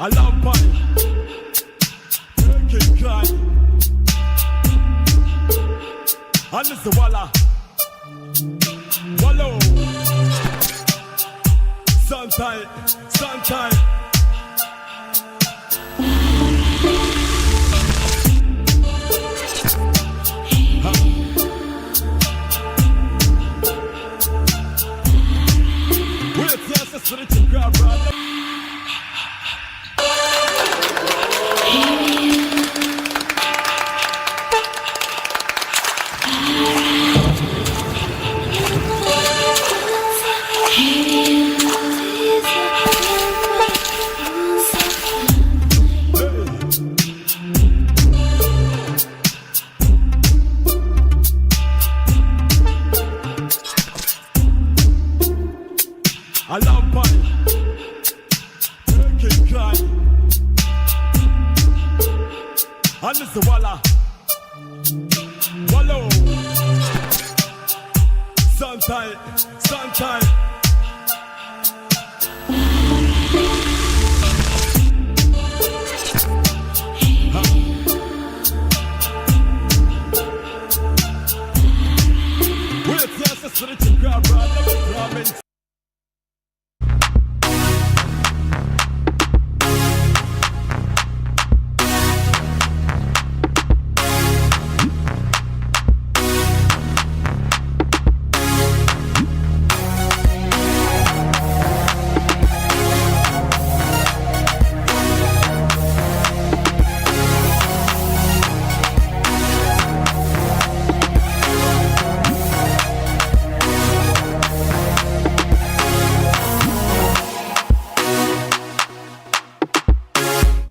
A lamp on King Kai and Mr. Walla Wallow Sometime Wait, yes, it's for the chicken crab, brother. A lamp on King Kai and Mr. Walla Wallow Sometime Wait, yes, it's for the chicken crab, brother.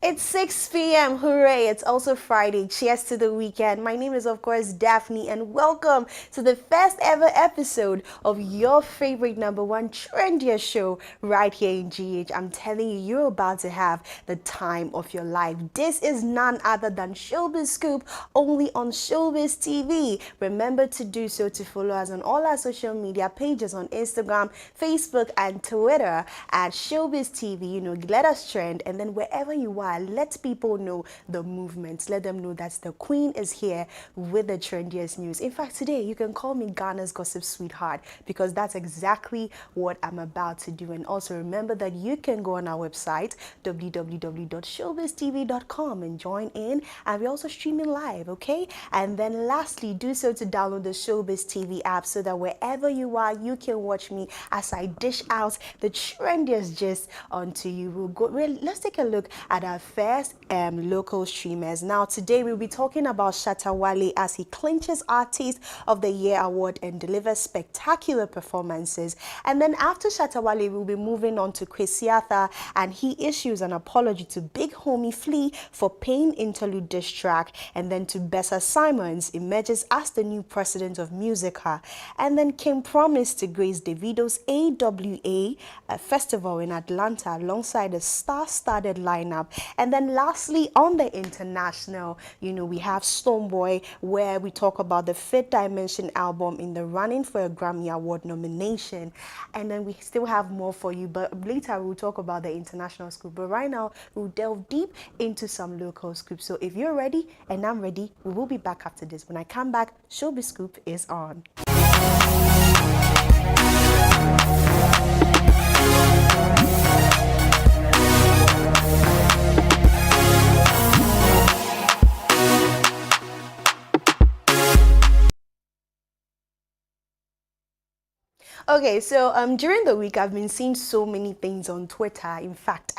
It's 6 p.m. Hooray! It's also Friday. Cheers to the weekend. My name is, of course, Daphne, and welcome to the first ever episode of your favorite #1 trendiest show right here in GH. I'm telling you, you're about to have the time of your life. This is none other than Shobiz Scoop, only on Shobiz TV. Remember to do so, to follow us on all our social media pages on Instagram, Facebook, and Twitter at Shobiz TV. You know, let us trend, and then wherever you are, let people know the movements. Let them know that the Queen is here with the trendiest news. In fact, today you can call me Ghana's gossip sweetheart, because that's exactly what I'm about to do. And also remember that you can go on our website www.showbiztv.com and join in, and we're also streaming live, okay? And then lastly, do so to download the Showbiz TV app, so that wherever you are, you can watch me as I dish out the trendiest gist onto you. Let's take a look at our first local streamers. Now today we'll be talking about Shatta Wale as he clinches Artist of the Year award and delivers spectacular performances. And then after Shatta Wale, we'll be moving on to Kwesi Arthur, and he issues an apology to Big Homie Flea for paying interlude diss track. And then to Bessa Simons emerges as the new president of Musica. And then Kim promised to grace Davido's AWA festival in Atlanta alongside a star-studded lineup. And then lastly, on the international, you know, we have Stonebwoy, where we talk about the Fifth Dimension album in the running for a Grammy Award nomination. And then we still have more for you, but later we'll talk about the international scoop. But right now, we'll delve deep into some local scoops. So if you're ready and I'm ready, we will be back after this. When I come back, Shobiz Scoop is on. Okay, so during the week, I've been seeing so many things on Twitter. In fact,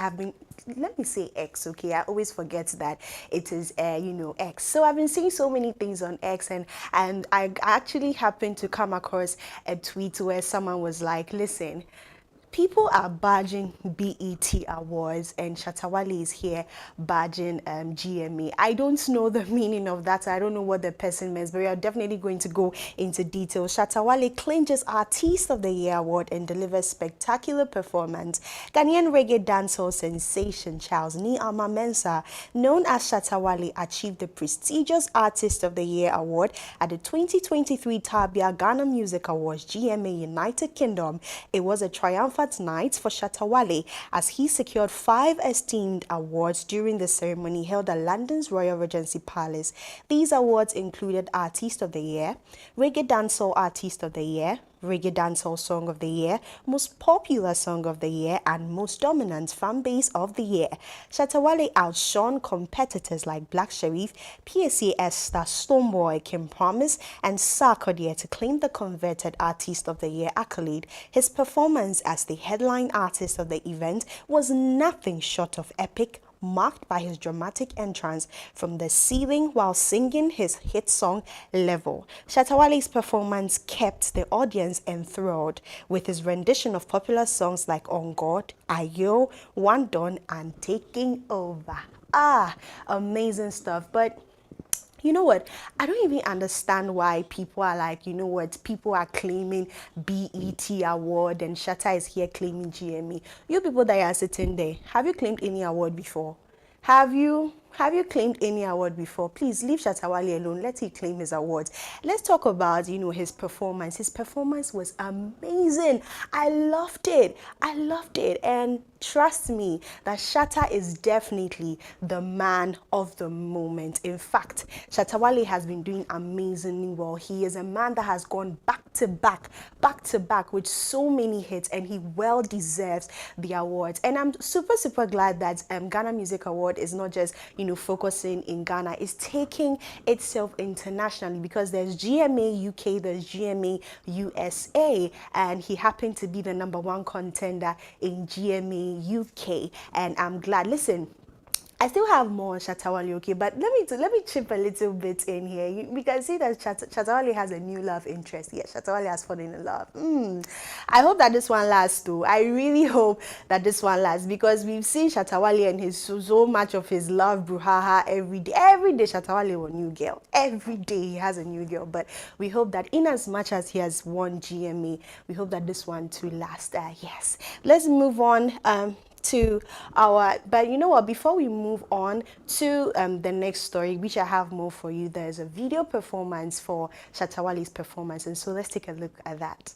let me say X, okay? I always forget that it is, X. So I've been seeing so many things on X, and I actually happened to come across a tweet where someone was like, listen, people are badging BET Awards, and Shatta Wale is here badging GMA. I don't know the meaning of that. I don't know what the person means, but we are definitely going to go into detail. Shatta Wale clinches Artist of the Year award and delivers spectacular performance. Ghanaian reggae dancehall sensation Charles Ni-Ama Mensah, known as Shatta Wale, achieved the prestigious Artist of the Year award at the 2023 Tabia Ghana Music Awards, GMA, United Kingdom. It was a triumphant triumphant night for Shatta Wale as he secured 5 esteemed awards during the ceremony held at London's Royal Regency Palace. These awards included Artist of the Year, Reggae Dancehall Artist of the Year, Reggae Dancehall Song of the Year, Most Popular Song of the Year, and Most Dominant Fan Base of the Year. Shatta Wale outshone competitors like Black Sherif, PSA Esther, Stoneboy, Kim Promise, and Sarkodie to claim the converted Artist of the Year accolade. His performance as the headline artist of the event was nothing short of epic, marked by his dramatic entrance from the ceiling while singing his hit song Level. Shatta Wale's performance kept the audience enthralled with his rendition of popular songs like On God, Ayo, One Done, and Taking Over. Amazing stuff. But you know what? I don't even understand why people are like, you know what? People are claiming BET award and Shatta is here claiming GME. You people that are sitting there, have you claimed any award before? Have you claimed any award before? Please leave Shatta Wale alone. Let him claim his awards. Let's talk about, his performance. His performance was amazing. I loved it. And trust me that Shatta is definitely the man of the moment. In fact, Shatta Wale has been doing amazingly well. He is a man that has gone back to back with so many hits, and he well deserves the awards. And I'm super glad that Ghana Music Award is not just focusing in Ghana, it's taking itself internationally, because there's GMA UK, there's GMA USA, and he happened to be the #1 contender in GMA UK. And I'm glad. Listen, I still have more on Shatta Wale, okay, but let me chip a little bit in here. We can see that Shatta Wale has a new love interest. Yes, Shatta Wale has fallen in love. I hope that this one lasts too. I really hope that this one lasts, because we've seen Shatta Wale and his so much of his love brouhaha every day. Every day Shatta Wale a new girl. Every day he has a new girl. But we hope that in as much as he has won GMA, we hope that this one too lasts. Yes. Let's move on to but you know what, before we move on to the next story, which I have more for you, there's a video performance for Shatta Wale's performance, and so let's take a look at that.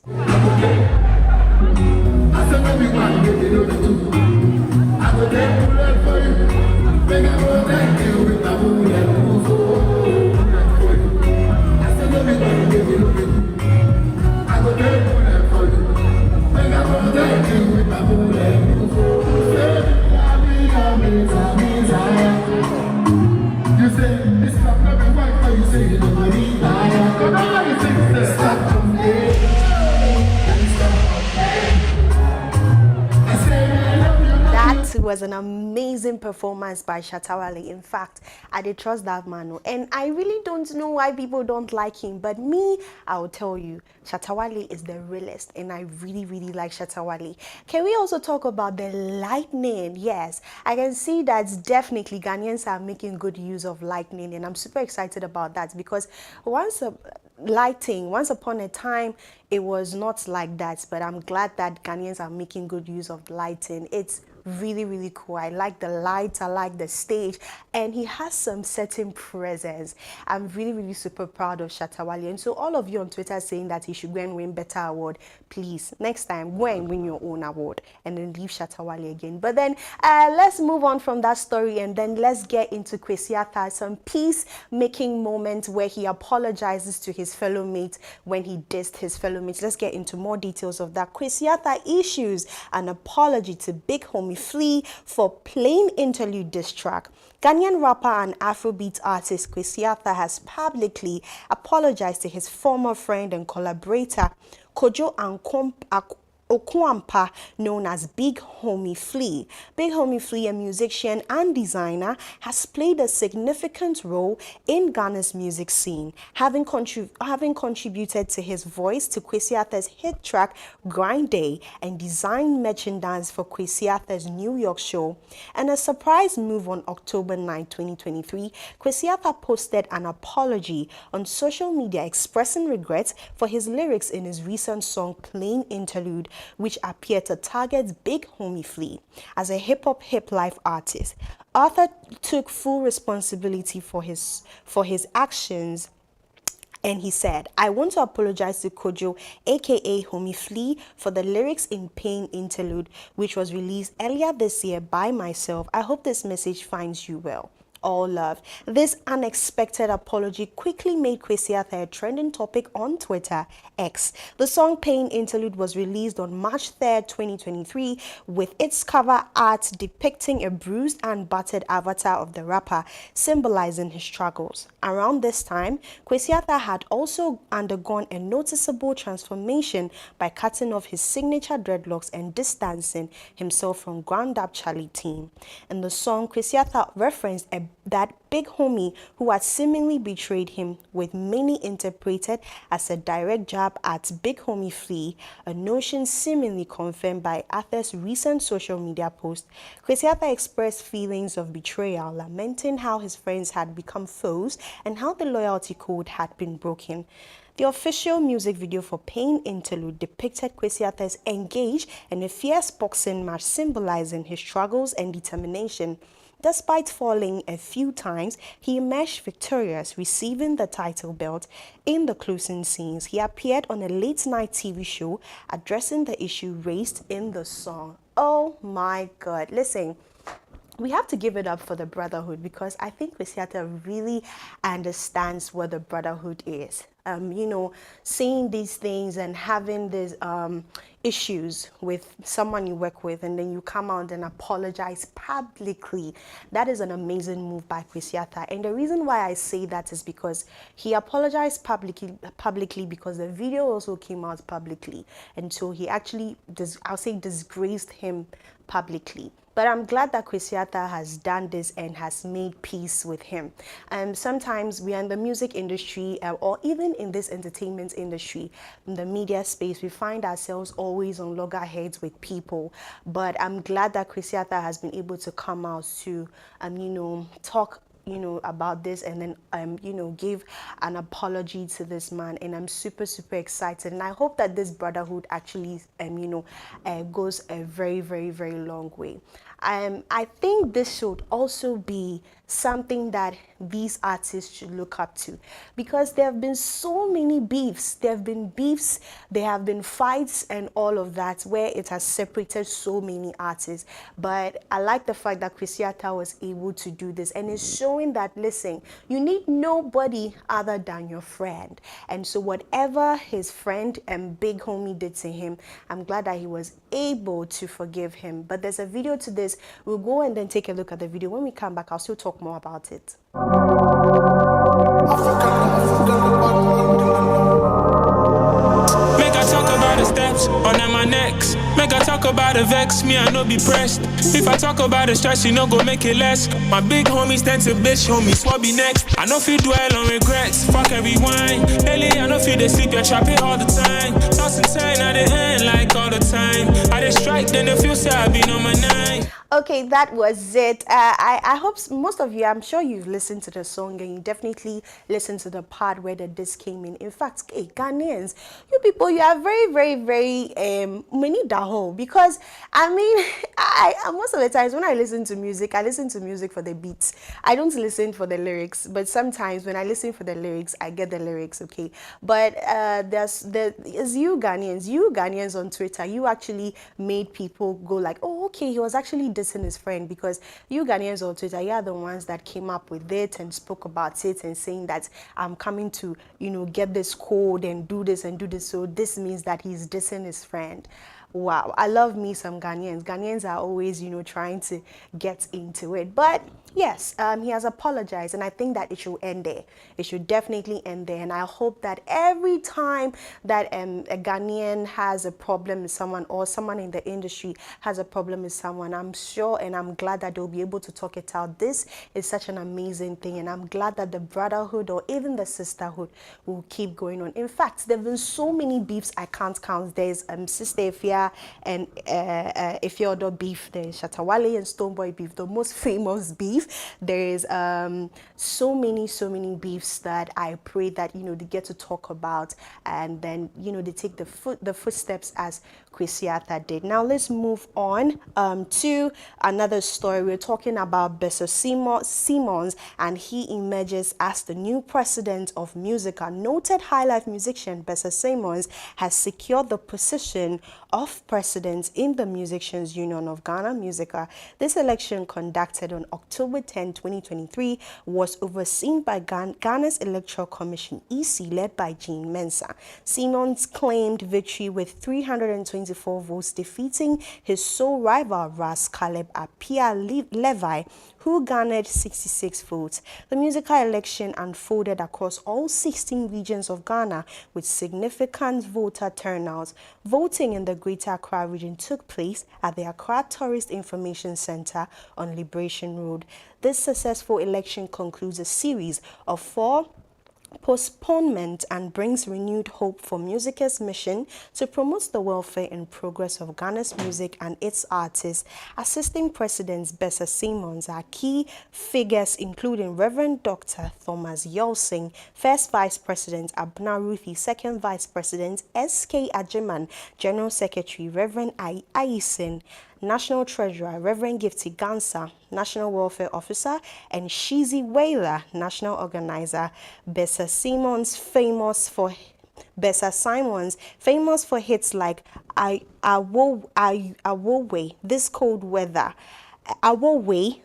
Was an amazing performance by Shatta Wale. In fact, I did trust that man, and I really don't know why people don't like him, but me, I will tell you, Shatta Wale is the realest, and I really like Shatta Wale. Can we also talk about the lightning? Yes, I can see that definitely Ghanaians are making good use of lightning, and I'm super excited about that, because once upon a time it was not like that, but I'm glad that Ghanaians are making good use of lighting. It's really cool. I like the lights, I like the stage, and he has some certain presence. I'm really super proud of Shatta Wale. And so all of you on Twitter saying that he should go and win better award, please, next time go and win your own award and then leave Shatta Wale again. But then let's move on from that story, and then let's get into Kwesi Arthur, some peace-making moment where he apologizes to his fellow mate when he dissed his fellow mates. Let's get into more details of that. Kwesi Arthur issues an apology to Big Homie Flea for plain interlude diss track. Ghanaian rapper and Afrobeat artist Kwesi Arthur has publicly apologized to his former friend and collaborator Kojo Okwampa, known as Big Homie Flea. Big Homie Flea, a musician and designer, has played a significant role in Ghana's music scene, having contributed to his voice to Kwesi Arthur's hit track Grind Day and designed merchandise for Kwesi Arthur's New York show. And a surprise move on October 9, 2023, Kwesi Arthur posted an apology on social media expressing regrets for his lyrics in his recent song Plain Interlude, which appear to target Big Homie Flea. As a hip-hop, hip-life artist, Arthur took full responsibility for his actions And he said, I want to apologize to Kojo, aka Homie Flea, for the lyrics in Pain Interlude, which was released earlier this year by myself. I hope this message finds you well. All love. This unexpected apology quickly made Kwesi Arthur a trending topic on Twitter, X. The song Pain Interlude was released on March 3rd, 2023, with its cover art depicting a bruised and battered avatar of the rapper, symbolizing his struggles. Around this time, Kwesi Arthur had also undergone a noticeable transformation by cutting off his signature dreadlocks and distancing himself from Ground Up Charlie team. In the song, Kwesi Arthur referenced that big homie who had seemingly betrayed him, with many interpreted as a direct jab at big homie Flea, a notion seemingly confirmed by Arthur's recent social media post. Kwesi Arthur expressed feelings of betrayal, lamenting how his friends had become foes and how the loyalty code had been broken. The official music video for Pain Interlude depicted Kwesi Arthur's engaged in a fierce boxing match, symbolizing his struggles and determination. Despite falling a few times, he emerged victorious, receiving the title belt. In the closing scenes, he appeared on a late-night TV show addressing the issue raised in the song. Oh my God. Listen, we have to give it up for the brotherhood, because I think Kwesi Arthur really understands what the brotherhood is. Saying these things and having these issues with someone you work with, and then you come out and apologize publicly. That is an amazing move by Kwesi Arthur. And the reason why I say that is because he apologized publicly because the video also came out publicly. And so he actually, I'll say, disgraced him publicly. But I'm glad that Kwesi Arthur has done this and has made peace with him. Sometimes we are in the music industry, or even in this entertainment industry, in the media space, we find ourselves always on loggerheads with people. But I'm glad that Kwesi Arthur has been able to come out to, talk about this, and then give an apology to this man. And I'm super excited, and I hope that this brotherhood actually goes a very, very, very long way. I think this should also be something that these artists should look up to, because there have been so many beefs. There have been beefs, there have been fights and all of that, where it has separated so many artists. But I like the fact that Kwesi Arthur was able to do this, and it's showing that, listen, you need nobody other than your friend. And so whatever his friend and big homie did to him, I'm glad that he was able to forgive him. But there's a video to this. We'll go and then take a look at the video. When we come back, I'll still talk more about it. Make I talk about the steps on my necks. Make I talk about the vex, me I no be pressed. If I talk about the stress, you no go make it less. My big homies tend to bitch homies, what be next? I no feel dwell on regrets, fuck every wine. Lately I no feel they sleep, you're trapping all the time. Toss and turn at the end like all the time. I they strike, then they feel sad, I've been on my 9. Okay, that was it. I hope most of you, I'm sure you've listened to the song, and you definitely listened to the part where the disc came in. In fact, hey, Ghanaians, you people, you are very, very, very many daho, because I mean, I most of the times when I listen to music, I listen to music for the beats. I don't listen for the lyrics, but sometimes when I listen for the lyrics, I get the lyrics, okay? But there's you Ghanaians on Twitter, you actually made people go like, oh, okay, he was actually dissing his friend, because you Ghanaians on Twitter, you are the ones that came up with it and spoke about it and saying that I'm coming to, get this code and do this and do this. So this means that he's dissing his friend. Wow, I love me some Ghanaians. Ghanaians are always, trying to get into it. But yes, he has apologized, and I think that it should end there. It should definitely end there. And I hope that every time that a Ghanaian has a problem with someone, or someone in the industry has a problem with someone, I'm sure and I'm glad that they'll be able to talk it out. This is such an amazing thing, and I'm glad that the brotherhood or even the sisterhood will keep going on. In fact, there have been so many beefs I can't count. There's Sister Efia, Kwabena and Ifeodo beef. There is Shatawale and Stoneboy beef, the most famous beef. There is so many beefs that I pray that they get to talk about, and then they take the footsteps as Kwesi Arthur did. Now let's move on to another story. We're talking about Bessa Simons, and he emerges as the new president of Musica. Noted highlife musician Bessa Simons has secured the position of president in the Musicians Union of Ghana, Musica. This election, conducted on October 10, 2023, was overseen by Ghana's Electoral Commission, EC, led by Jean Mensah. Simons claimed victory with 324 votes, defeating his sole rival, Ras Caleb Apia Levi, who garnered 66 votes. The Musica election unfolded across all 16 regions of Ghana with significant voter turnouts. Voting in the Greater Accra region took place at the Accra Tourist Information Center on Liberation Road. This successful election concludes a series of 4 postponement and brings renewed hope for Musica's mission to promote the welfare and progress of Ghana's music and its artists. Assisting Presidents Bessa Simons are key figures, including Reverend Dr. Thomas Yolsing, First Vice President Abna Ruthie, Second Vice President S.K. Ajiman, General Secretary Reverend Aisin, National Treasurer Reverend Gifty Gansa, National Welfare Officer, and Shizi Wailer, National Organizer. Bessa Simons, famous for hits like I Will Wait, This Cold Weather.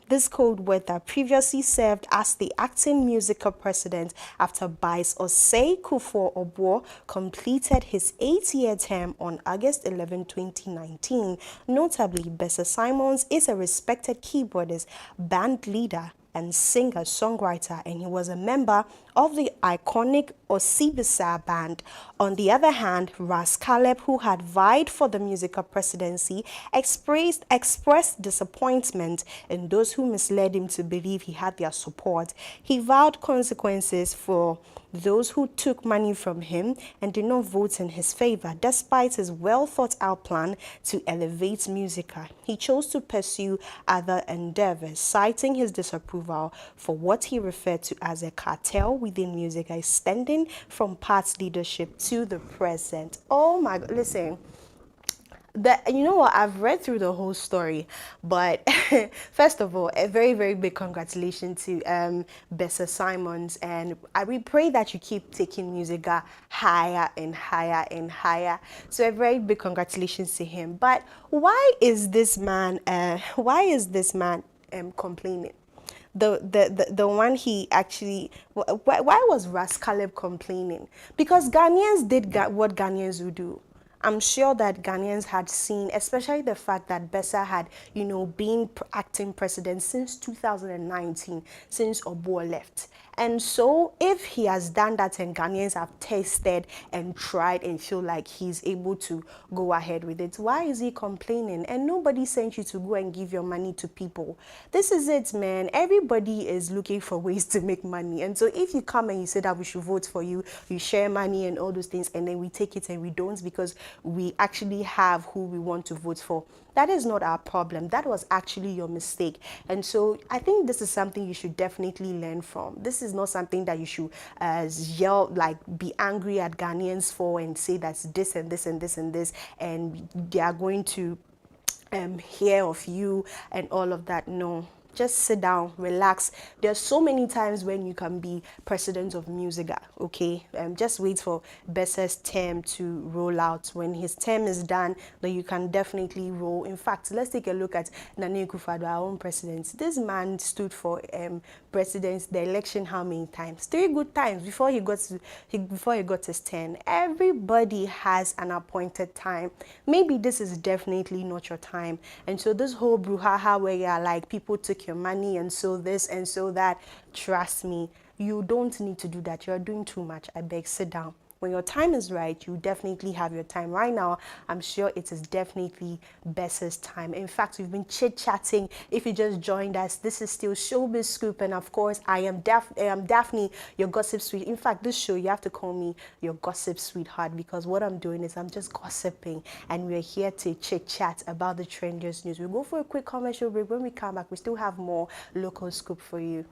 This cold weather, previously served as the acting Musica president after Vice Osei Kufuor-Obuo completed his 8-year term on August 11, 2019. Notably, Bessa Simons is a respected keyboardist, band leader, and singer-songwriter, and he was a member of the iconic Osibisa band. On the other hand, Ras Caleb, who had vied for the Musica presidency, expressed disappointment in those who misled him to believe he had their support. He vowed consequences for those who took money from him and did not vote in his favor, despite his well-thought-out plan to elevate Musica. He chose to pursue other endeavors, citing his disapproval for what he referred to as a cartel within Musica, extending from past leadership to the present. Oh my God, listen. You know what, I've read through the whole story, but first of all, a very big congratulations to Bessa Simons, and we pray that you keep taking Musica higher and higher and higher. So a very big congratulations to him. But why is this man complaining? The one he actually, why was Ras Caleb complaining? Because Ghanaians did what Ghanaians would do. I'm sure that Ghanaians had seen, especially the fact that Bessa had, been acting president since 2019, since Obuo left. And so if he has done that and Ghanaians have tested and tried and feel like he's able to go ahead with it, why is he complaining? And nobody sent you to go and give your money to people. This is it, man. Everybody is looking for ways to make money. And so if you come and you say that we should vote for you, you share money and all those things, and then we take it and we don't because we actually have who we want to vote for, that is not our problem. That was actually your mistake. And so I think this is something you should definitely learn from. This is not something that you should yell, like be angry at Ghanaians for and say that's this and this and this and this, and they are going to hear of you and all of that. No. Just sit down, relax. There's so many times when you can be president of Musica, okay? Just wait for Bessa's term to roll out. When his term is done, then you can definitely roll. In fact, let's take a look at Nana Akufo-Addo, our own president. This man stood for president, the election how many times? 3 good times before he got his turn. Everybody has an appointed time. Maybe this is definitely not your time. And so this whole brouhaha where you're like, people took your money and so this and so that, trust me, you don't need to do that. You're doing too much. I beg, sit down. when your time is right, you definitely have your time. Right now, I'm sure it is definitely Bessa's time. In fact, we've been chit-chatting. If you just joined us, this is still Shobiz Scoop, and of course, I am Daphne, your gossip sweet. In fact, this show, you have to call me your gossip sweetheart, because what I'm doing is I'm just gossiping, and we're here to chit-chat about the trendiest news. We'll go for a quick commercial break. When we come back, we still have more local scoop for you.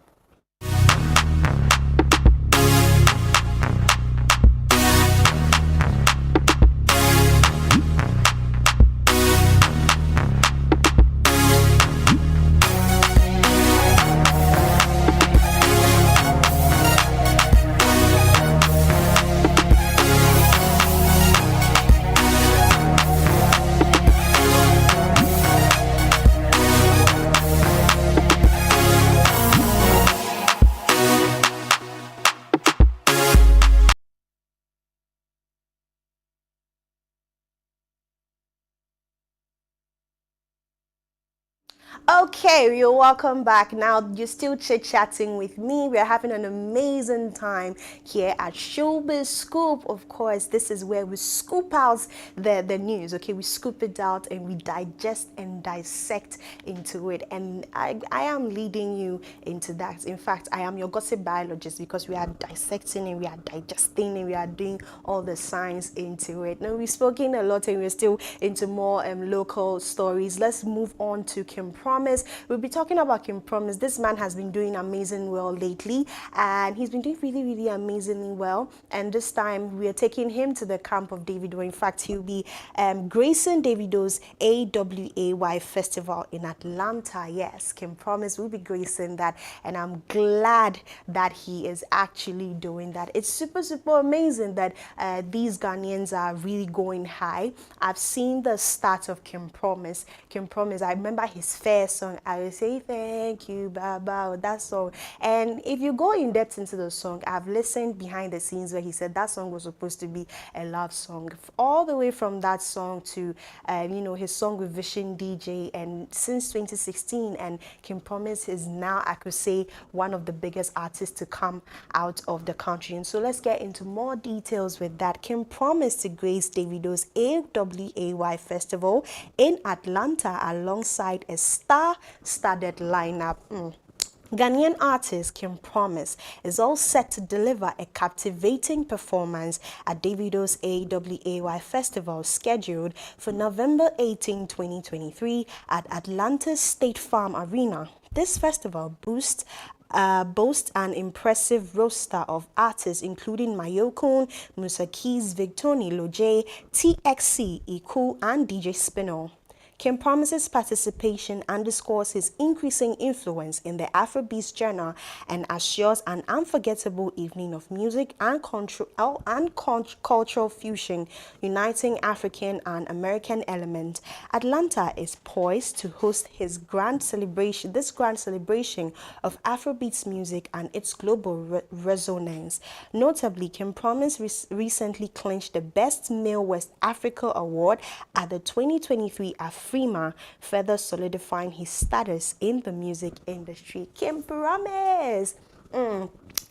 Okay, you're welcome back. Now you're still chit-chatting with me. We're having an amazing time here at Shobiz Scoop. Of course, this is where we scoop out the news. Okay, we scoop it out and we digest and dissect into it. And I am leading you into that. In fact, I am your gossip biologist, because we are dissecting and we are digesting and we are doing all the science into it. Now, we've spoken a lot and we're still into more local stories. Let's move on to Kim Promise. We'll be talking about Kim Promise. This man has been doing amazing well lately, and he's been doing really amazingly well. And this time we are taking him to the camp of Davido. In fact, he'll be gracing Davido's AWAY festival in Atlanta. Yes, Kim Promise will be gracing that, and I'm glad that he is actually doing that. It's super amazing that these Ghanaians are really going high. I've seen the start of Kim Promise. Kim Promise, I remember his first song, I will say thank you, Baba, that song. And if you go in depth into the song, I've listened behind the scenes where he said that song was supposed to be a love song. All the way from that song to, his song with Vision DJ, and since 2016, and Kim Promise is now, I could say, one of the biggest artists to come out of the country. And so let's get into more details with that. Kim Promise to grace Davido's AWAY festival in Atlanta alongside a star-studded lineup. Ghanaian artist Kim Promise is all set to deliver a captivating performance at Davido's AWAY festival scheduled for November 18, 2023 at Atlanta's State Farm Arena. This festival boasts an impressive roster of artists including Mayokun, Musa Keys, Victoni Lojay, TXC, Iku, and DJ Spinall. Kim Promise's participation underscores his increasing influence in the Afrobeats genre and assures an unforgettable evening of music and cultural fusion, uniting African and American elements. Atlanta is poised to host this grand celebration of Afrobeats music and its global resonance. Notably, Kim Promise recently clinched the Best Male West Africa Award at the 2023 Afrima, further solidifying his status in the music industry. Kim Promise!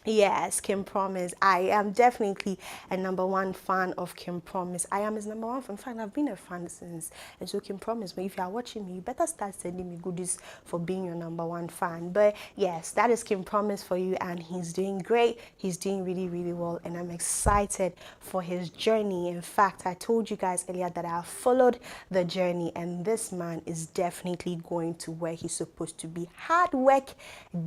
Yes, Kim Promise. I am definitely a #1 fan of Kim Promise. I am his #1 fan. In fact, I've been a fan since. And so Kim Promise, but if you are watching me, you better start sending me goodies for being your #1 fan. But yes, that is Kim Promise for you, and he's doing great. He's doing really well, and I'm excited for his journey. In fact, I told you guys earlier that I followed the journey, and this man is definitely going to where he's supposed to be. Hard work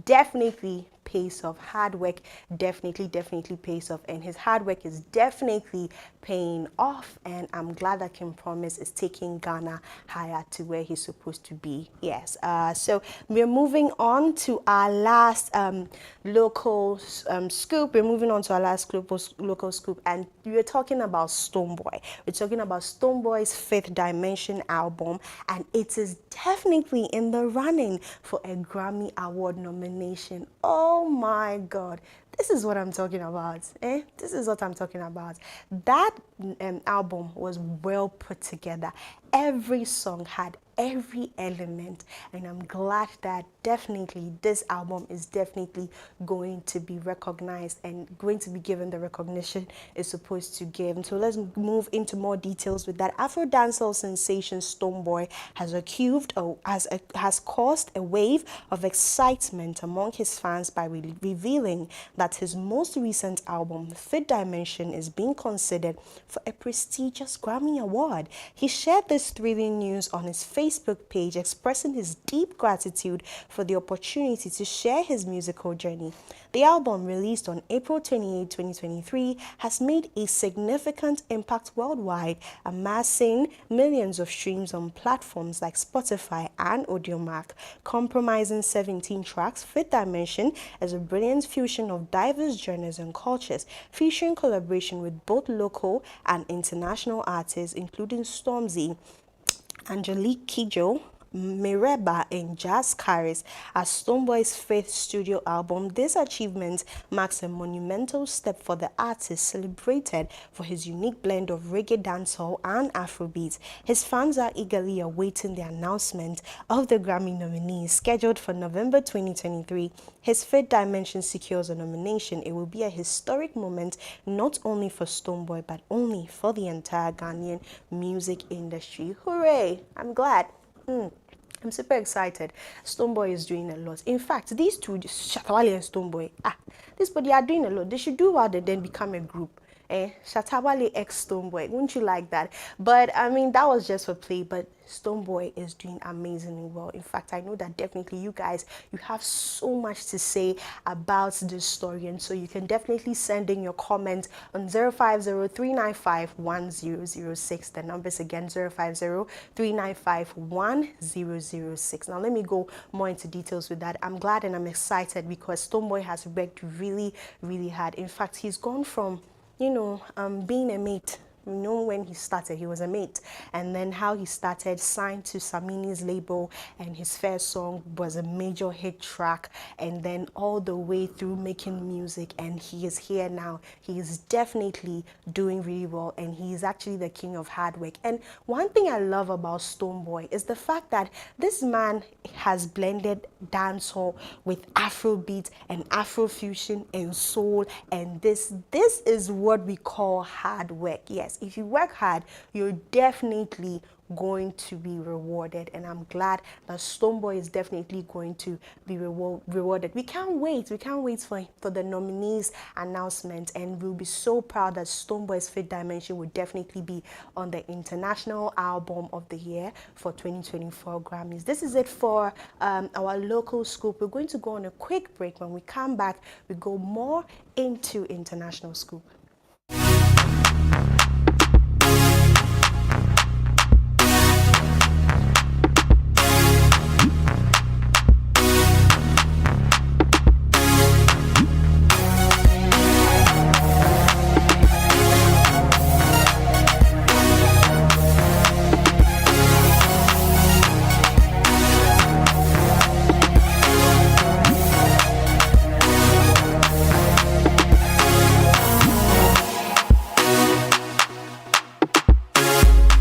definitely pays off. Hard work definitely pays off, and his hard work is definitely paying off, and I'm glad that Kim Promise is taking Ghana higher to where he's supposed to be. Yes, so we're moving on to our last local scoop. We're moving on to our last local scoop, and we're talking about Stonebwoy. We're talking about Stonebwoy's Fifth Dimension album, and it is definitely in the running for a Grammy Award nomination. Oh my God. This is what I'm talking about. This is what I'm talking about. That album was well put together. Every song had every element, and I'm glad that definitely, this album is definitely going to be recognized and going to be given the recognition it's supposed to give. And so let's move into more details with that. Afro dancehall sensation Stonebwoy has caused a wave of excitement among his fans by revealing that his most recent album, Fifth Dimension, is being considered for a prestigious Grammy Award. He shared this thrilling news on his Facebook page, expressing his deep gratitude for the opportunity to share his musical journey. The album, released on April 28, 2023, has made a significant impact worldwide, amassing millions of streams on platforms like Spotify and Audiomack. Comprising 17 tracks, Fifth Dimension is a brilliant fusion of diverse genres and cultures, featuring collaboration with both local and international artists, including Stormzy, Angelique Kidjo, Mireba, and Jazz Caris. As Stonebwoy's fifth studio album, this achievement marks a monumental step for the artist, celebrated for his unique blend of reggae, dancehall, and Afrobeats. His fans are eagerly awaiting the announcement of the Grammy nominees, scheduled for November 2023. His Fifth Dimension secures a nomination. It will be a historic moment not only for Stonebwoy but only for the entire Ghanaian music industry. Hooray! I'm glad. I'm super excited. Stonebwoy is doing a lot. In fact, these two, Shatawale and Stonebwoy, this body are doing a lot. They should do what and then become a group. Shatawale x Stonebwoy. Wouldn't you like that? But I mean, that was just for play. But Stonebwoy is doing amazingly well. In fact, I know that definitely you guys, you have so much to say about this story, and so you can definitely send in your comment on 050-395-1006. The numbers again, 050-395-1006. Now let me go more into details with that. I'm glad and I'm excited because Stonebwoy has worked really, really hard. In fact, he's gone from being a mate. When he started, he was a mate, and then how he started, signed to Samini's label, and his first song was a major hit track, and then all the way through making music, and he is here now. He is definitely doing really well, and he is actually the king of hard work. And one thing I love about Stonebwoy is the fact that this man has blended dancehall with Afrobeat and Afrofusion and soul, and this is what we call hard work. Yes, if you work hard, you're definitely going to be rewarded, and I'm glad that Stonebwoy is definitely going to be rewarded. We can't wait for the nominees announcement, and we'll be so proud that Stonebwoy's Fifth Dimension will definitely be on the International Album of the Year for 2024 Grammys. This is it for our local scoop. We're going to go on a quick break. When we come back, we go more into international scoop.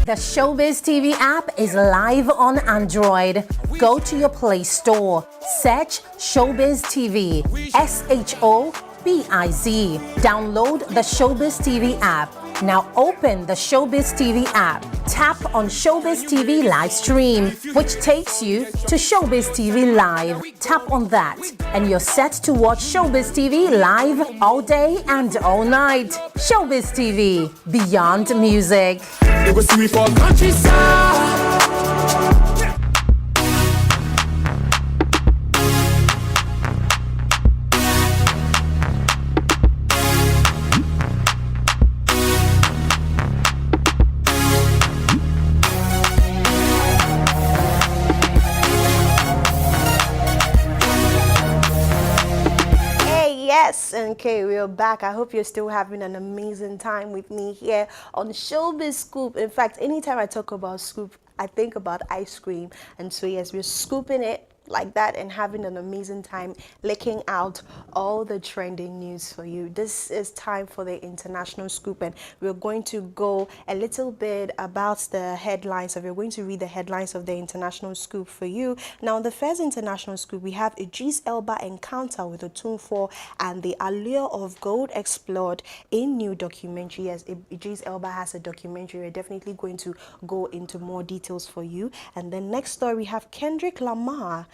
The Shobiz TV app is live on Android. Go to your Play Store, search Shobiz TV, SHOBIZ. Download the Shobiz TV app. Now open the Shobiz TV app. Tap on Shobiz TV live stream, which takes you to Shobiz TV Live. Tap on that, and you're set to watch Shobiz TV live all day and all night. Shobiz TV, beyond music. You go see me for countryside. Yes, okay, we're back. I hope you're still having an amazing time with me here on Shobiz Scoop. In fact, anytime I talk about scoop, I think about ice cream. And so yes, we're scooping it like that and having an amazing time licking out all the trending news for you. This is time for the international scoop, and we're going to go a little bit about the headlines. So we're going to read the headlines of the international scoop for you. Now, the first international scoop, we have Idris Elba encounter with Otunfo and the allure of gold explored in new documentary. Yes, Idris Elba has a documentary. We're definitely going to go into more details for you. And then next story, we have Kendrick Lamar's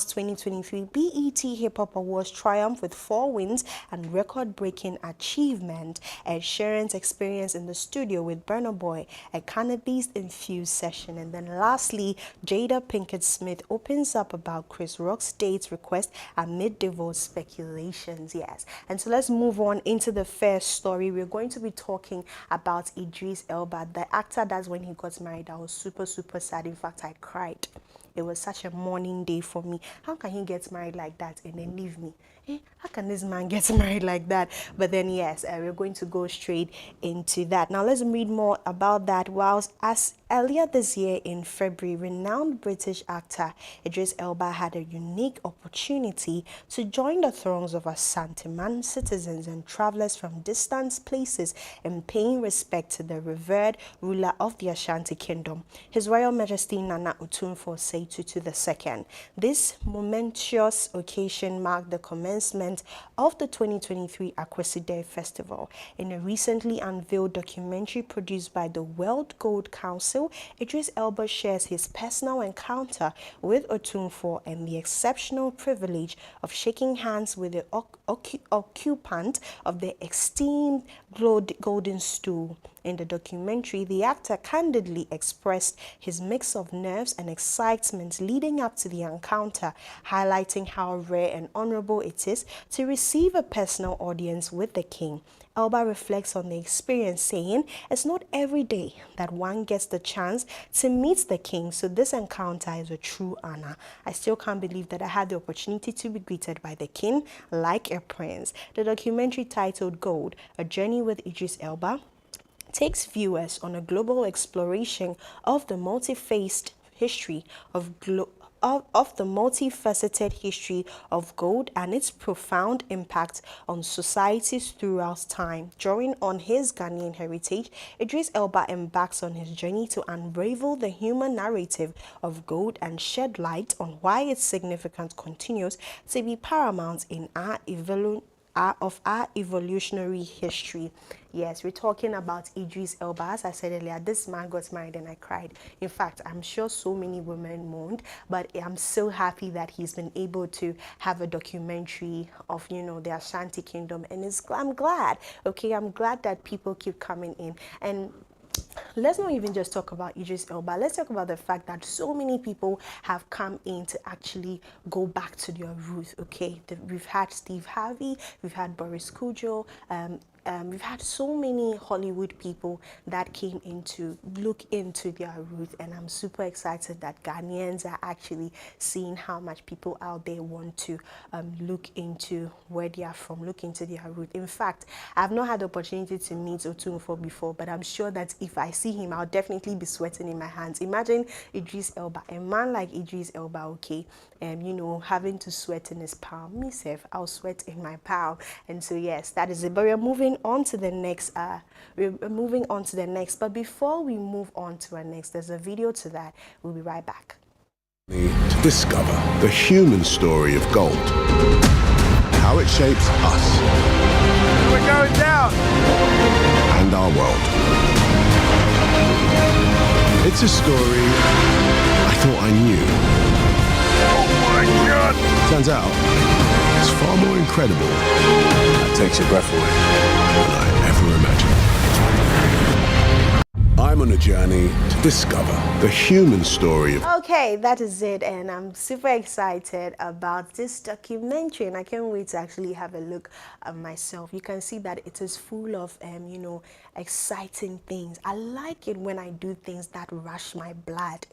2023 BET Hip Hop Awards triumph with 4 wins and record-breaking achievement. Ed Sheeran's experience in the studio with Burna Boy, a cannabis-infused session. And then lastly, Jada Pinkett Smith opens up about Chris Rock's date request amid divorce speculations. Yes, and so let's move on into the first story. We're going to be talking about Idris Elba, the actor. That's when he got married. I was super sad. In fact, I cried. It was such a mourning day for me. How can he get married like that and then leave me? How can this man get married like that? But then yes, we're going to go straight into that. Now let's read more about that. Whilst as earlier this year in February, renowned British actor Idris Elba had a unique opportunity to join the throngs of Ashanti-Man citizens and travelers from distant places in paying respect to the revered ruler of the Ashanti Kingdom, His Royal Majesty Nana Otumfuo Tutu II. This momentous occasion marked the commencement of the 2023 Akwesi Day Festival. In a recently unveiled documentary produced by the World Gold Council, Idris Elba shares his personal encounter with Otunfo and the exceptional privilege of shaking hands with the occupant of the esteemed golden stool. In the documentary, the actor candidly expressed his mix of nerves and excitement leading up to the encounter, highlighting how rare and honorable it is to receive a personal audience with the king. Elba reflects on the experience, saying, "It's not every day that one gets the chance to meet the king, so this encounter is a true honor. I still can't believe that I had the opportunity to be greeted by the king like a prince." The documentary, titled Gold, A Journey with Idris Elba, takes viewers on a global exploration of the multifaceted history of the multifaceted history of gold and its profound impact on societies throughout time. Drawing on his Ghanaian heritage, Idris Elba embarks on his journey to unravel the human narrative of gold and shed light on why its significance continues to be paramount in our evolutionary history. Yes, we're talking about Idris Elba. As I said earlier, this man got married and I cried. In fact, I'm sure so many women mourned, but I'm so happy that he's been able to have a documentary of, the Ashanti Kingdom. And I'm glad, okay? I'm glad that people keep coming in. And let's not even just talk about Idris Elba. Let's talk about the fact that so many people have come in to actually go back to their roots, okay? We've had Steve Harvey, we've had Boris Kujo, we've had so many Hollywood people that came in to look into their roots, and I'm super excited that Ghanaians are actually seeing how much people out there want to look into where they are from, look into their roots. In fact, I've not had the opportunity to meet Otunfo before, but I'm sure that if I see him, I'll definitely be sweating in my hands. Imagine Idris Elba, a man like Idris Elba, okay, having to sweat in his palm. Myself, I'll sweat in my palm. And so yes, that is it. But we're moving on to the next. But before we move on to our next, there's a video to that. We'll be right back. To discover the human story of gold, how it shapes us. We're going down. And our world. It's a story I thought I knew. Oh my God. Turns out, it's far more incredible. That takes your breath away than I ever imagined. I'm on a journey to discover the human story of... Okay, that is it, and I'm super excited about this documentary, and I can't wait to actually have a look at myself. You can see that it is full of, exciting things. I like it when I do things that rush my blood.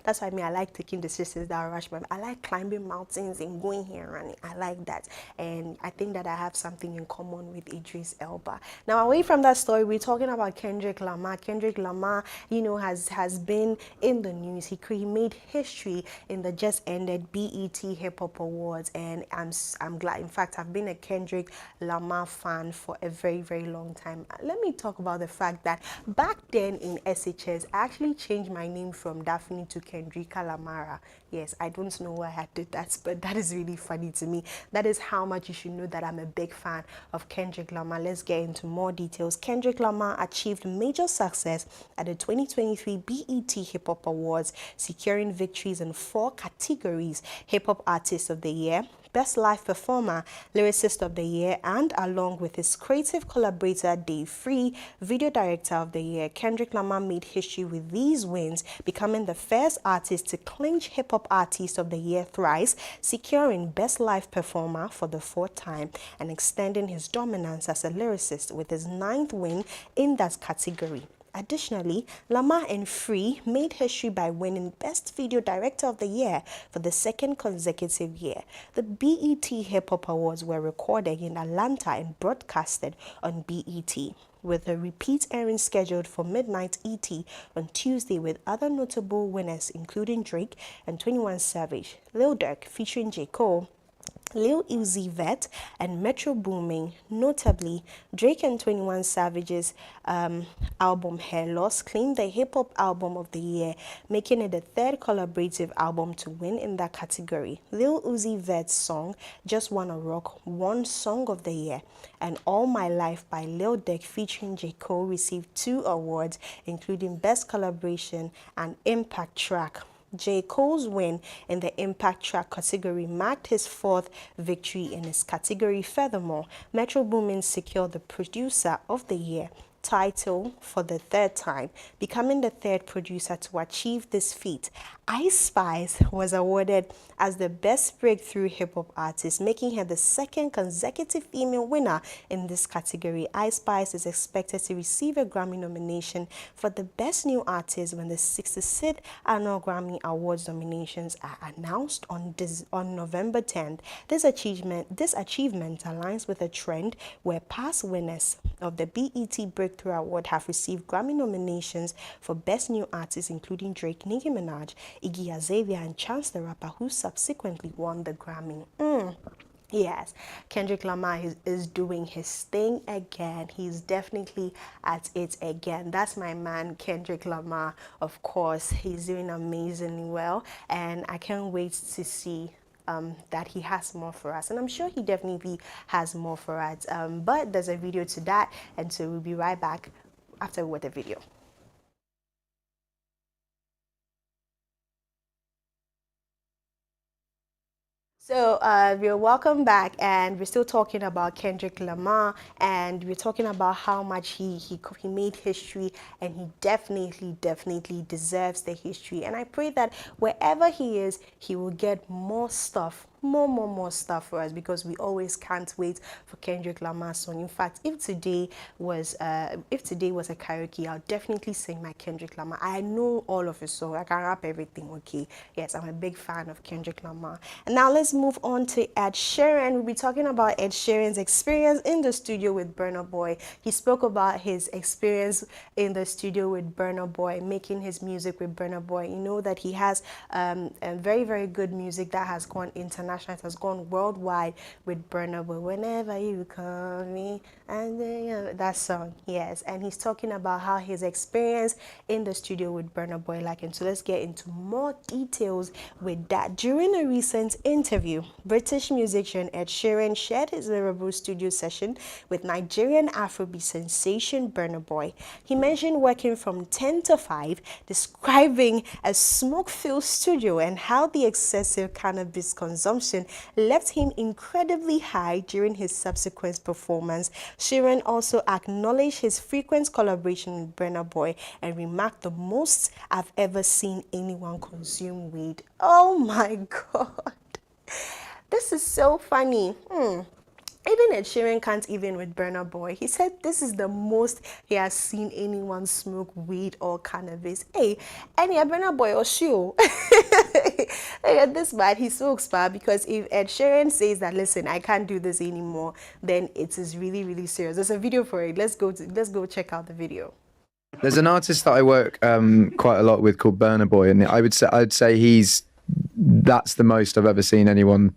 That's why I like taking decisions that rush my blood. I like climbing mountains and going here and running. I like that, and I think that I have something in common with Idris Elba. Now, away from that story, we're talking about Kendrick Lamar. Kendrick Lamar, you know, has been in the news. He made history in the just ended BET Hip Hop Awards, and I'm glad. In fact, I've been a Kendrick Lamar fan for a very, very long time. Let me talk about the fact that back then in SHS, I actually changed my name from Daphne to Kendrika Lamara. Yes, I don't know why I did that, but that is really funny to me. That is how much you should know that I'm a big fan of Kendrick Lamar. Let's get into more details. Kendrick Lamar achieved major success at the 2023 BET Hip Hop Awards, securing victories in 4 categories: Hip Hop Artist of the Year, Best Live Performer, Lyricist of the Year, and along with his creative collaborator Dave Free, Video Director of the Year. Kendrick Lamar made history with these wins, becoming the first artist to clinch Hip Hop Artist of the Year thrice, securing Best Live Performer for the 4th time, and extending his dominance as a lyricist with his 9th win in that category. Additionally, Lamar and Free made history by winning Best Video Director of the Year for the 2nd consecutive year. The BET Hip Hop Awards were recorded in Atlanta and broadcasted on BET, with a repeat airing scheduled for midnight ET on Tuesday, with other notable winners including Drake and 21 Savage, Lil Durk featuring J. Cole, Lil Uzi Vert, and Metro Boomin. Notably, Drake and 21 Savage's album Hair Loss claimed the Hip Hop Album of the Year, making it the 3rd collaborative album to win in that category. Lil Uzi Vert's song Just Wanna Rock won Song of the Year, and All My Life by Lil Durk featuring J. Cole received 2 awards, including Best Collaboration and Impact Track. J. Cole's win in the Impact Track category marked his 4th victory in his category. Furthermore, Metro Boomin secured the Producer of the Year title for the 3rd time, becoming the 3rd producer to achieve this feat. Ice Spice was awarded as the Best Breakthrough Hip Hop Artist, making her the 2nd consecutive female winner in this category. Ice Spice is expected to receive a Grammy nomination for the Best New Artist when the 66th Annual Grammy Awards nominations are announced on November 10th. This achievement aligns with a trend where past winners of the BET Breakthrough Award have received Grammy nominations for Best New Artist, including Drake, Nicki Minaj, Iggy Azalea, and Chance the Rapper, who subsequently won the Grammy. Yes, Kendrick Lamar is doing his thing again. He's definitely at it again. That's my man, Kendrick Lamar. Of course, he's doing amazingly well, and I can't wait to see that he has more for us, and I'm sure he definitely has more for us. But there's a video to that, and so we'll be right back after with the video. So we're welcome back, and we're still talking about Kendrick Lamar, and we're talking about how much he made history, and he definitely deserves the history. And I pray that wherever he is, he will get more stuff, more stuff for us, because we always can't wait for Kendrick Lamar's song. In fact, if today was a karaoke, I'll definitely sing my Kendrick Lamar. I know all of his songs. I can rap everything. Okay, yes, I'm a big fan of Kendrick Lamar. And now let's move on to Ed Sheeran. We'll be talking about Ed Sheeran's experience in the studio with Burna Boy. He spoke about his experience in the studio with Burna Boy, making his music with Burna Boy. You know that he has a very good music that has gone international. It has gone worldwide with Burna Boy. Whenever you call me, and then, that song, yes. And he's talking about how his experience in the studio with Burna Boy like. And so let's get into more details with that. During a recent interview, British musician Ed Sheeran shared his memorable studio session with Nigerian Afrobeat sensation Burna Boy. He mentioned working from 10 to 5, describing a smoke-filled studio and how the excessive cannabis consumption left him incredibly high during his subsequent performance. Sheeran also acknowledged his frequent collaboration with Burna Boy and remarked, "The most I've ever seen anyone consume weed." Oh my God. This is so funny. Even Ed Sheeran can't even with Burna Boy. He said this is the most he has seen anyone smoke weed or cannabis. Hey, any Burna Boy or shoe. At this man, he smokes bad, because if Ed Sheeran says that, listen, I can't do this anymore, then it is really serious. There's a video for it. Let's go check out the video. There's an artist that I work quite a lot with called Burna Boy, and I'd say that's the most I've ever seen anyone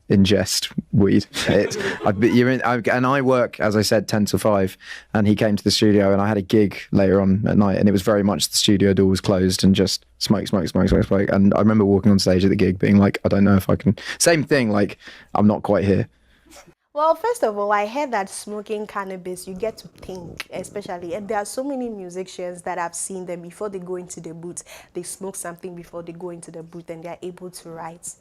ingest weed. And I work, as I said, 10 to 5, and he came to the studio, and I had a gig later on at night, and it was very much the studio door was closed and just smoke. And I remember walking on stage at the gig being like, I don't know if I can. Same thing, like, I'm not quite here. Well, first of all, I heard that smoking cannabis, you get to think, especially, and there are so many musicians that I've seen them before they go into the booth, they smoke something before they go into the booth, and they're able to write.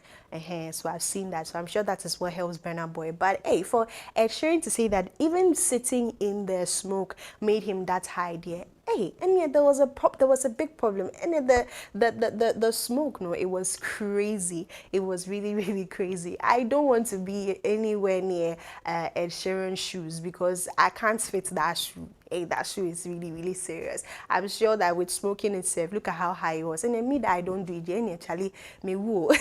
So I've seen that, so I'm sure that is what helps Burna Boy. But hey, for Ed Sheeran to say that even sitting in the smoke made him that high there, hey, and yet there was a big problem, and the smoke, no, it was crazy. It was really, really crazy. I don't want to be anywhere near Ed Sheeran's shoes because I can't fit that shoe. Hey, that shoe is really, really serious. I'm sure that with smoking itself, look at how high it was. And then me that I don't do it, and actually me woo.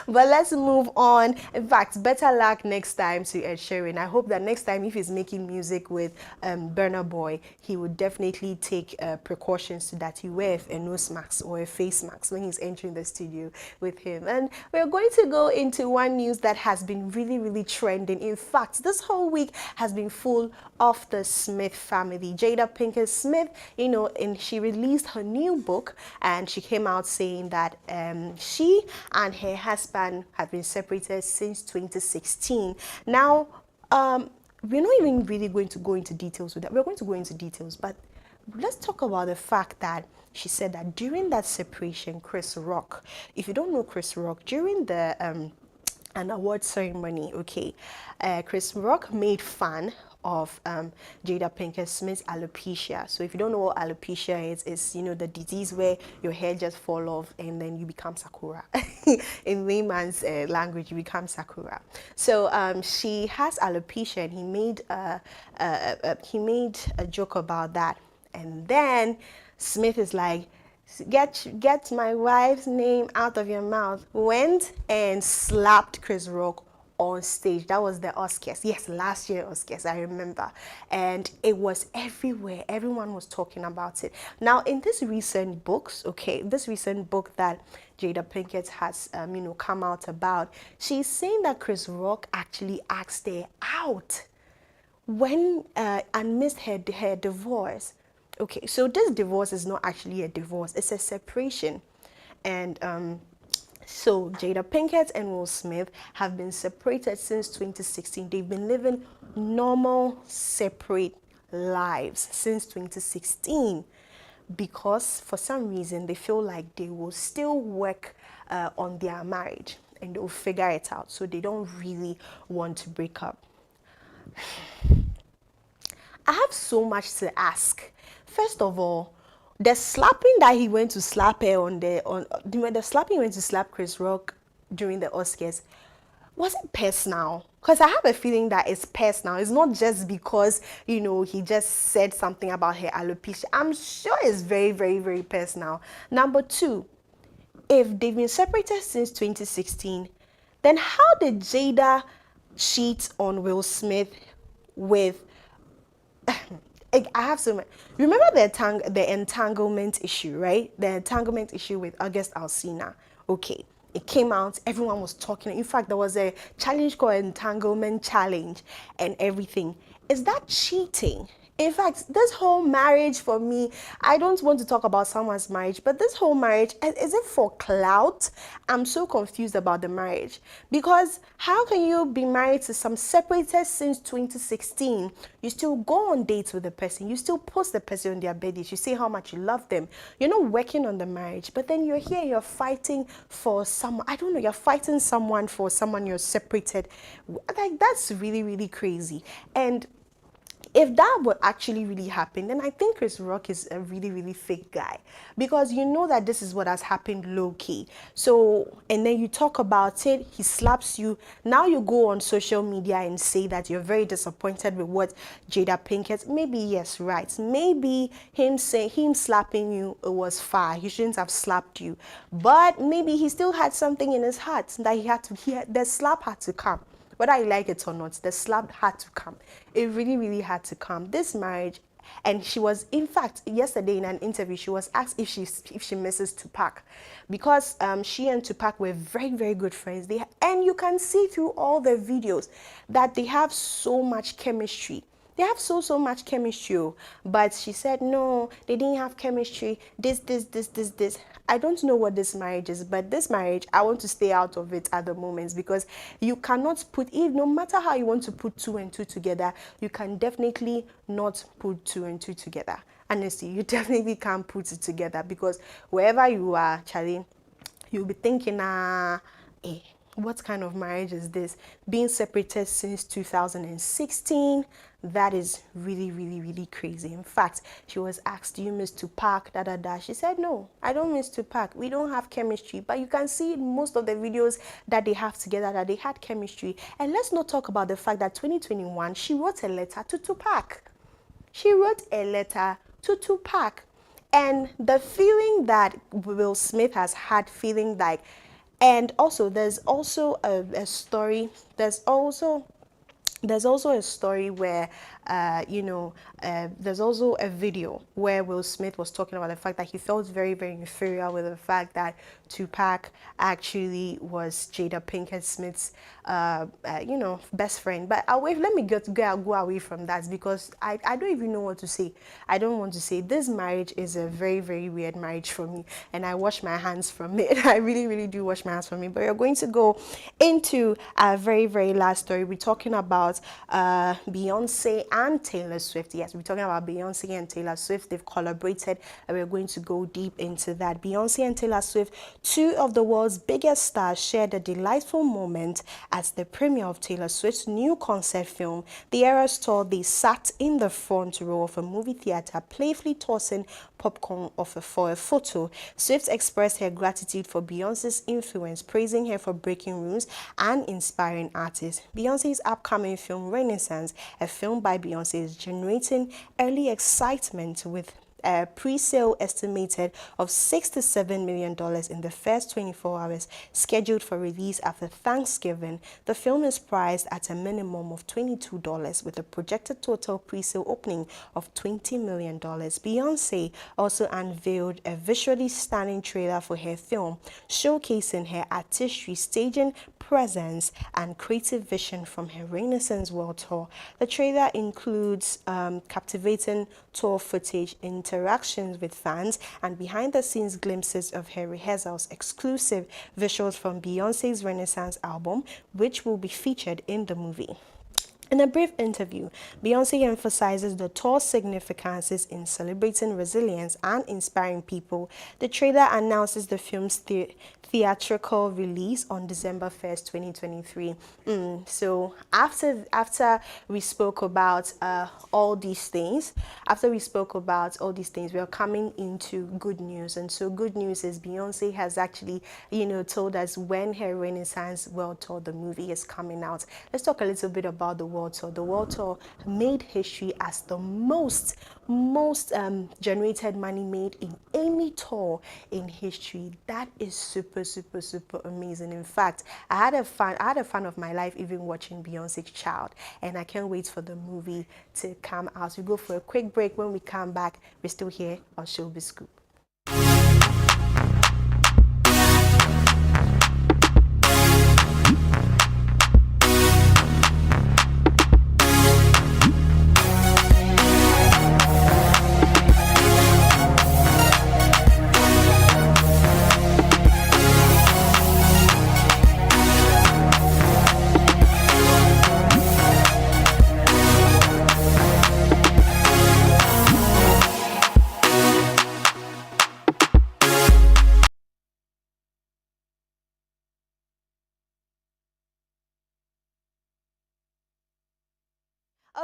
But let's move on. In fact, better luck next time to Ed Sheeran. I hope that next time if he's making music with Burna Boy, he would definitely take precautions so that he wears a nose mask or a face mask when he's entering the studio with him. And we're going to go into one news that has been really, really trending. In fact, this whole week has been full of the Smith family. Jada Pinkett Smith, you know, and she released her new book, and she came out saying that she and her husband have been separated since 2016. Now, we're not even really going to go into details with that. We're going to go into details, but let's talk about the fact that she said that during that separation, Chris Rock, if you don't know Chris Rock, during the an award ceremony, okay, Chris Rock made fun of Jada Pinkett Smith's alopecia. So if you don't know what alopecia is, it's, you know, the disease where your hair just fall off and then you become Sakura. In layman's language, you become Sakura. So she has alopecia, and he made a joke about that. And then Smith is like, get my wife's name out of your mouth. Went and slapped Chris Rock on stage. That was the Oscars. Yes, last year Oscars, I remember. And it was everywhere. Everyone was talking about it. Now, in this recent books, okay, this recent book that Jada Pinkett has, you know, come out about, she's saying that Chris Rock actually asked her out when and missed her divorce. Okay, so this divorce is not actually a divorce, it's a separation. And so Jada Pinkett and Will Smith have been separated since 2016. They've been living normal, separate lives since 2016 because for some reason they feel like they will still work on their marriage and they'll figure it out. So they don't really want to break up. I have so much to ask. First of all, the slapping that he went to slap her the slapping he went to slap Chris Rock during the Oscars, was it personal? Because I have a feeling that it's personal. It's not just because, you know, he just said something about her alopecia. I'm sure it's very, very, very personal. Number two, if they've been separated since 2016, then how did Jada cheat on Will Smith with... I have so much. Remember the entanglement issue, right? The entanglement issue with August Alsina. Okay, it came out. Everyone was talking. In fact, there was a challenge called Entanglement Challenge and everything. Is that cheating? In fact, this whole marriage for me, I don't want to talk about someone's marriage, but this whole marriage, is it for clout? I'm so confused about the marriage. Because how can you be married to some separated since 2016? You still go on dates with the person. You still post the person on their birthdays. You say how much you love them. You're not working on the marriage, but then you're here, you're fighting for someone. I don't know, you're fighting someone for someone you're separated. Like, that's really, really crazy. And if that would actually really happen, then I think Chris Rock is a really, really fake guy, because you know that this is what has happened low-key. So, and then you talk about it, he slaps you. Now you go on social media and say that you're very disappointed with what Jada Pinkett, maybe, yes, right. Maybe him slapping you, it was fire. He shouldn't have slapped you. But maybe he still had something in his heart that the slap had to come. Whether I like it or not, the slap had to come. It really, really had to come. This marriage, And she was, in fact, yesterday in an interview, she was asked if she misses Tupac, because she and Tupac were very, very good friends. And you can see through all the videos that they have so much chemistry. They have so much chemistry. But she said no, they didn't have chemistry. This. I don't know what this marriage is, but this marriage, I want to stay out of it at the moment, because you cannot put, no matter how you want to put 2 and 2 together, you can definitely not put 2 and 2 together. Honestly, you definitely can't put it together, because wherever you are, Charlie, you'll be thinking, what kind of marriage is this? Being separated since 2016, that is really, really, really crazy. In fact, she was asked, do you miss Tupac? She said, no, I don't miss Tupac. We don't have chemistry. But you can see in most of the videos that they have together that they had chemistry. And let's not talk about the fact that 2021, she wrote a letter to Tupac. She wrote a letter to Tupac. And the feeling that Will Smith has had, feeling like, and also there's also a story, there's also a story where, there's also a video where Will Smith was talking about the fact that he felt very, very inferior with the fact that Tupac actually was Jada Pinkett Smith's, best friend. But let me go away from that, because I don't even know what to say. I don't want to say. This marriage is a very, very weird marriage for me, and I wash my hands from it. I really, really do wash my hands from it. But we're going to go into our very, very last story. We're talking about Beyonce and Taylor Swift. Yes, we're talking about Beyonce and Taylor Swift. They've collaborated, and we're going to go deep into that. Beyonce and Taylor Swift, two of the world's biggest stars, shared a delightful moment at the premiere of Taylor Swift's new concert film, The Eras Tour. They sat in the front row of a movie theater, playfully tossing popcorn for a photo. Swift expressed her gratitude for Beyonce's influence, praising her for breaking rules and inspiring artists. Beyonce's upcoming film Renaissance, a film by Beyonce, is generating early excitement with a pre-sale estimated of $6 to $7 million in the first 24 hours, scheduled for release after Thanksgiving. The film is priced at a minimum of $22, with a projected total pre-sale opening of $20 million. Beyonce also unveiled a visually stunning trailer for her film, showcasing her artistry, staging presence, and creative vision from her Renaissance World Tour. The trailer includes captivating tour footage, interactions with fans, and behind-the-scenes glimpses of her rehearsals, exclusive visuals from Beyonce's Renaissance album, which will be featured in the movie. In a brief interview, Beyonce emphasizes the tour's significances in celebrating resilience and inspiring people. The trailer announces the film's theatrical release on December 1st, 2023. So after we spoke about all these things, we are coming into good news. And so good news is Beyonce has actually, told us when her Renaissance World Tour, the movie, is coming out. Let's talk a little bit about the World Tour. The World Tour made history as the most generated money made in any tour in history. That is super amazing. In fact, I had a fan of my life even watching Beyonce's Child, and I can't wait for the movie to come out. We go for a quick break. When we come back, we're still here on Shobiz Scoop.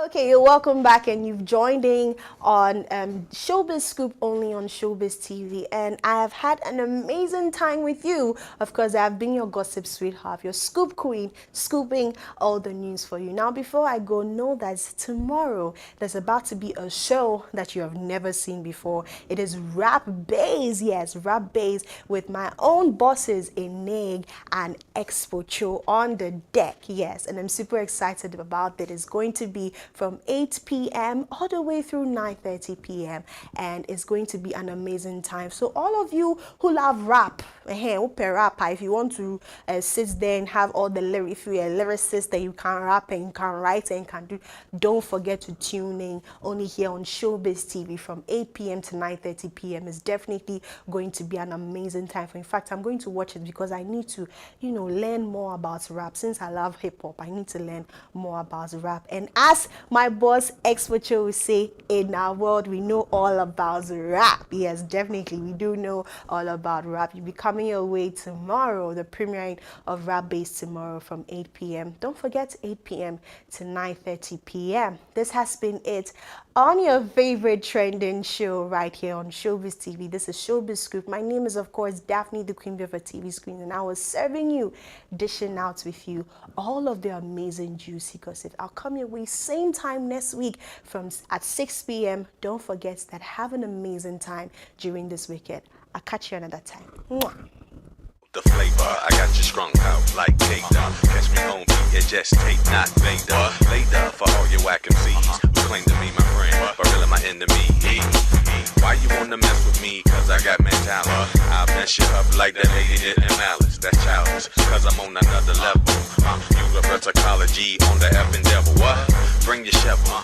Okay, you're welcome back, and you've joined in on Shobiz Scoop, only on Shobiz TV, and I have had an amazing time with you. Of course, I've been your gossip sweetheart, your scoop queen, scooping all the news for you. Now, before I go, know that tomorrow there's about to be a show that you have never seen before. It is Rap Base, yes, Rap Base, with my own bosses, Eneg and Expo Cho on the deck, yes, and I'm super excited about that. It's going to be from 8 p.m. all the way through 9:30 p.m. and it's going to be an amazing time. So all of you who love rap, if you want to sit there and have all the lyrics, if you're a lyricist that you can rap and can write and can do, don't forget to tune in only here on Shobiz TV from 8 p.m. to 9:30 p.m. It's definitely going to be an amazing time. In fact, I'm going to watch it because I need to, learn more about rap. Since I love hip hop, I need to learn more about rap. And as my boss Expocho will say, in our world, we know all about rap. Yes, definitely, we do know all about rap. You'll be coming your way tomorrow, the premiering of Rap Base tomorrow from 8 p.m. Don't forget 8 p.m. to 9:30 p.m. This has been it on your favorite trending show right here on Shobiz TV. This is Shobiz Scoop. My name is, of course, Daphne, the queen of a TV screen, and I was serving you, dishing out with you all of the amazing juicy gossip. I'll come your way same time next week at 6 p.m. Don't forget that. Have an amazing time during this weekend. I'll catch you another time. Mwah. The flavor, I got you strung out like Gator. Catch me home, it just take not Vader. Later for all your whack MCs who claim to be my friend, but really my enemy. Why you wanna mess with me? Cause I got mentality. I'll mess you up like that lady did in Malice. That's childish, cause I'm on another level. Universal psychology on the effing devil. What? Bring your shovel.